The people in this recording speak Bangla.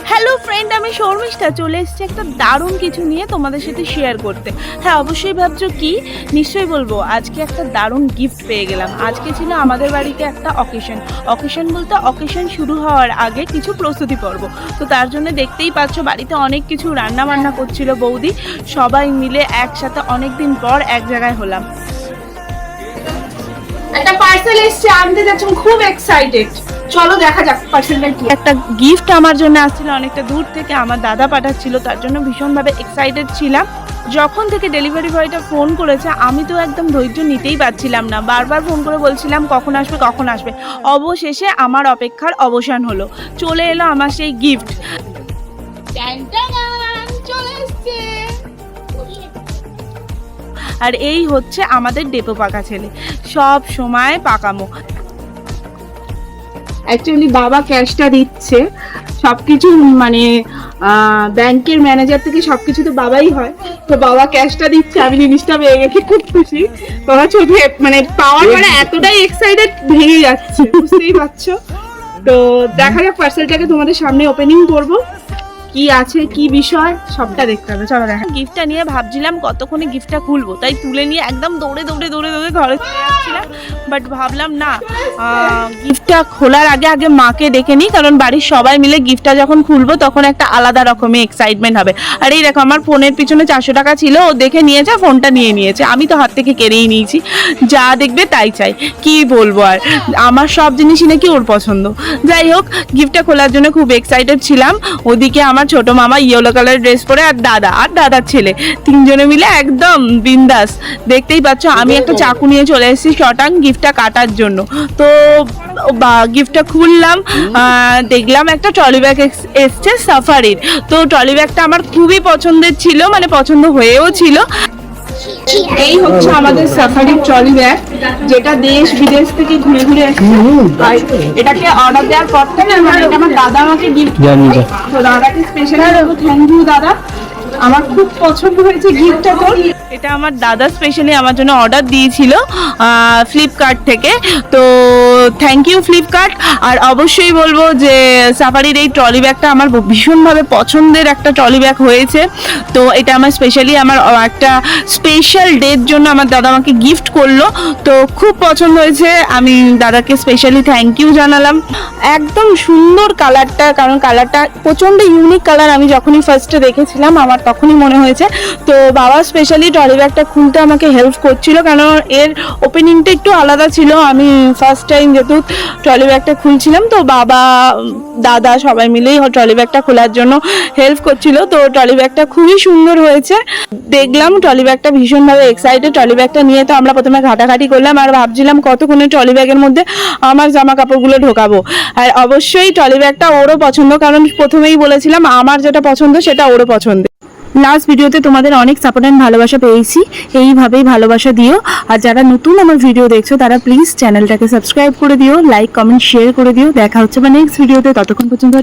হ্যালো ফ্রেন্ড, আমি শর্মিষ্ঠা চলে এসেছি একটা দারুণ কিছু নিয়ে তোমাদের সাথে শেয়ার করতে। হ্যাঁ, অবশ্যই ভাবছো কি, নিশ্চয়ই বলবো। আজকে একটা দারুণ গিফট পেয়ে গেলাম। আজকে ছিল আমাদের বাড়িতে একটা অকেশন বলতে অকেশন শুরু হওয়ার আগে কিছু প্রস্তুতি পর্ব। তো তার জন্য দেখতেই পাচ্ছ বাড়িতে অনেক কিছু রান্না বান্না করছিল বৌদি। সবাই মিলে একসাথে অনেক দিন পর এক জায়গায় হলাম। একটা পার্সেল এসেছে, আনতে যাচ্ছি, খুব এক্সাইটেড। চলো দেখা যাক পার্সেলটা কি। একটা গিফট আমার জন্য আসছিল অনেকটা দূর থেকে, আমার দাদা পাঠাচ্ছিল, তার জন্য ভীষণভাবে এক্সাইটেড ছিলাম। যখন থেকে ডেলিভারি বয়টা ফোন করেছে আমি তো একদম ধৈর্য নিতেই পারছিলাম না, বারবার ফোন করে বলছিলাম কখন আসবে কখন আসবে। অবশেষে আমার অপেক্ষার অবসান হলো, চলে এলো আমার সেই গিফট। চলে এসছে। আর এই হচ্ছে আমাদের ডেপো পাকা ছেলে, সব সময় পাকামো। অ্যাকচুয়ালি বাবা ক্যাশটা দিচ্ছে, সবকিছু মানে ব্যাংকের ম্যানেজার থেকে সবকিছু তো বাবাই হয়, তো বাবা ক্যাশটা দিচ্ছে। আমি জিনিসটা পেয়ে গেছি, খুব খুশি। বাবা চোখে মানে পাওয়ার পরে এতটাই এক্সাইটেড ভেঙে যাচ্ছে, বুঝতেই পারছো। তো দেখা যাক পার্সেলটাকে তোমাদের সামনে ওপেনিং করবো, কি আছে কি বিষয় সবটা দেখতে হবে। চলো দেখা। গিফটটা নিয়ে ভাবছিলাম কতক্ষণে গিফটটা খুলবো, তাই তুলে নিয়ে একদম দৌড়ে ঘরে চলে যাচ্ছিলাম। বাট ভাবলাম না, গিফটটা খোলার আগে মাকে ডেকে নিই, কারণ বাড়ির সবাই মিলে গিফটটা যখন খুলবো তখন একটা আলাদা রকমের এক্সাইটমেন্ট হবে। আর এই দেখো, আমার ফোনের পিছনে 400 টাকা ছিল, ও দেখে নিয়েছে, ফোনটা নিয়ে নিয়েছে। আমি তো হাত থেকে কেড়েই নিয়েছি, যা দেখবে তাই চাই, কি বলবো আর। আমার সব জিনিসই নাকি ওর পছন্দ। যাই হোক, গিফটটা খোলার জন্য খুব এক্সাইটেড ছিলাম। ওদিকে আমার ছোট মামা ইয়েলো কালার ড্রেস পরে, আর দাদার ছেলে, তিনজনে মিলে একদম বিন্দাস। দেখতেই পাচ্ছ আমি একটা চাকু নিয়ে চলে এসেছি শটাং গিফটটা কাটার জন্য। তো গিফটটা খুললাম, দেখলাম একটা ট্রলি ব্যাগ এসছে সাফারির। তো ট্রলি ব্যাগটা আমার খুবই পছন্দের ছিল, মানে পছন্দ হয়েও ছিল। এই হচ্ছে আমাদের সাফারি ট্রলি ব্যাগ, যেটা দেশ বিদেশ থেকে ঘুরে ঘুরে এসেছে। এটাকে অর্ডার দেওয়ার পর থেকে আমার দাদা আমাকে গিফট, তো দাদাকে স্পেশালি থ্যাংক ইউ দাদা, আমার খুব পছন্দ হয়েছে গিফটটা। তো এটা আমার দাদা স্পেশালি আমার জন্য অর্ডার দিয়েছিল ফ্লিপকার্ট থেকে, তো থ্যাংক ইউ ফ্লিপকার্ট। আর অবশ্যই বলবো যে সাফারির এই ট্রলি ব্যাগটা আমার ভীষণভাবে পছন্দের একটা ট্রলি ব্যাগ হয়েছে। তো এটা আমার স্পেশালি আমার একটা স্পেশাল ডের জন্য আমার দাদা আমাকে গিফট করলো, তো খুব পছন্দ হয়েছে। আমি দাদাকে স্পেশালি থ্যাংক ইউ জানালাম। একদম সুন্দর কালারটা, কারণ কালারটা প্রচণ্ড ইউনিক কালার। আমি যখনই ফার্স্টে দেখেছিলাম আমার তখনই মনে হয়েছে। তো বাবা স্পেশালি ট্রলি ব্যাগটা খুলতে আমাকে হেল্প করছিল, কারণ এর ওপেনিংটা একটু আলাদা ছিল। আমি ফার্স্ট টাইম যেহেতু ট্রলি ব্যাগটা খুলছিলাম, তো বাবা দাদা সবাই মিলেই ট্রলি ব্যাগটা খোলার জন্য হেল্প করছিল। তো ট্রলি ব্যাগটা খুবই সুন্দর হয়েছে। দেখলাম ট্রলি ব্যাগটা ভীষণভাবে এক্সাইটেড। ট্রলি ব্যাগটা নিয়ে তো আমরা প্রথমে ঘাটাঘাটি করলাম, আর ভাবছিলাম কতক্ষণে ট্রলি ব্যাগের মধ্যে আমার জামা কাপড়গুলো ঢোকাবো। আর অবশ্যই ট্রলি ব্যাগটা ওরও পছন্দ, কারণ প্রথমেই বলেছিলাম আমার যেটা পছন্দ সেটা ওরও পছন্দ। লাস্ট ভিডিওতে তোমাদের অনেক সাপোর্ট অ্যান্ড ভালোবাসা পেয়েছি, এইভাবেই ভালোবাসা দিও। আর যারা নতুন আমার ভিডিও দেখছো তারা প্লিজ চ্যানেলটাকে সাবস্ক্রাইব করে দিও, লাইক কমেন্ট শেয়ার করে দিও। দেখা হচ্ছে নেক্সট ভিডিওতে, ততক্ষণ পর্যন্ত